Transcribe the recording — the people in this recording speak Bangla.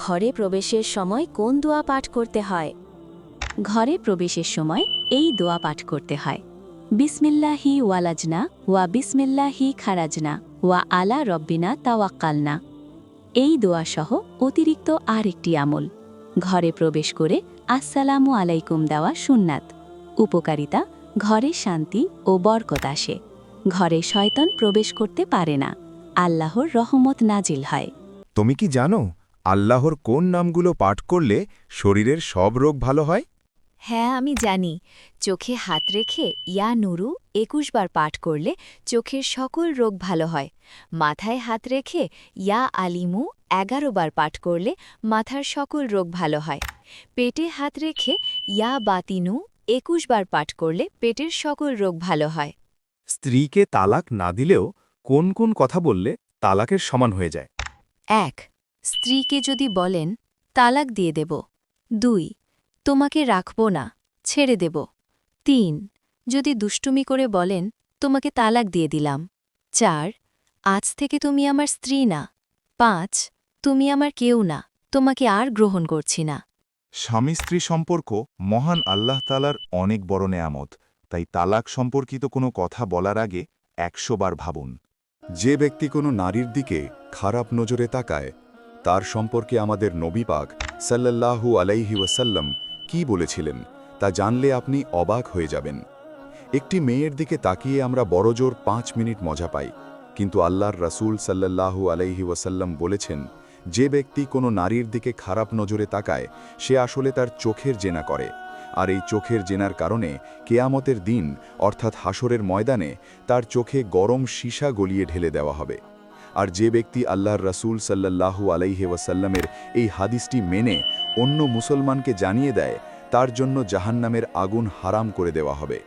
ঘরে প্রবেশের সময় কোন দোয়া পাঠ করতে হয়? ঘরে প্রবেশের সময় এই দোয়া পাঠ করতে হয়। বিসমিল্লাহি ওয়ালাজনা ওয়া বিসমিল্লাহি খারাজনা ওয়া আলা রব্বিনা তাওয়াক্কালনা। এই দোয়া সহ অতিরিক্ত আরেকটি আমল। ঘরে প্রবেশ করে আসসালামু আলাইকুম দেওয়া সুন্নাত। উপকারিতা: ঘরে শান্তি ও বরকত আসে। ঘরে শয়তান প্রবেশ করতে পারে না। আল্লাহর রহমত নাজিল হয়। তুমি কি জানো আল্লাহর কোন নামগুলো পাঠ করলে শরীরের সব রোগ ভালো হয়? হ্যাঁ, আমি জানি। চোখে হাত রেখে ইয়া নুরু ২১ বার পাঠ করলে চোখের সকল রোগ ভালো হয়। মাথায় হাত রেখে ইয়া আলিমু ১১ বার পাঠ করলে মাথার সকল রোগ ভালো হয়। পেটে হাত রেখে ইয়া বাতিনু ২১ বার পাঠ করলে পেটের সকল রোগ ভালো হয়। স্ত্রীকে তালাক না দিলেও কোন কোন কথা বললে তালাকের সমান হয়ে যায়? ১. স্ত্রীকে যদি বলেন, তালাক দিয়ে দেব। ২. তোমাকে রাখব না, ছেড়ে দেব। ৩. যদি দুষ্টুমি করে বলেন, তোমাকে তালাক দিয়ে দিলাম। ৪. আজ থেকে তুমি আমার স্ত্রী না। ৫. তুমি আমার কেউ না, তোমাকে আর গ্রহণ করছি না। স্বামী স্ত্রী সম্পর্ক মহান আল্লাহ তাআলার অনেক বড় নেয়ামত, তাই তালাক সম্পর্কিত কোনো কথা বলার আগে ১০০ বার ভাবুন। যে ব্যক্তি কোনো নারীর দিকে খারাপ নজরে তাকায়, তার সম্পর্কে আমাদের নবী পাক সাল্লাল্লাহু আলাইহি ওয়াসাল্লাম কি বলেছিলেন তা জানলে আপনি অবাক হয়ে যাবেন। একটি মেয়ের দিকে তাকিয়ে আমরা বড়জোর ৫ মিনিট মজা পাই, কিন্তু আল্লাহর রাসূল সাল্লাল্লাহু আলাইহি ওয়াসাল্লাম বলেছেন, যে ব্যক্তি কোনো নারীর দিকে খারাপ নজরে তাকায় সে আসলে তার চোখের জেনা করে, আর এই চোখের জেনার কারণে কেয়ামতের দিন অর্থাৎ হাসরের ময়দানে তার চোখে গরম সীসা গলিয়ে ঢেলে দেওয়া হবে। আর যে ব্যক্তি আল্লাহর রাসূল সাল্লাল্লাহু আলাইহি ওয়াসাল্লামের এই হাদিসটি মেনে অন্য মুসলমানকে জানিয়ে দেয়, তার জন্য জাহান্নামের আগুন হারাম করে দেওয়া হবে।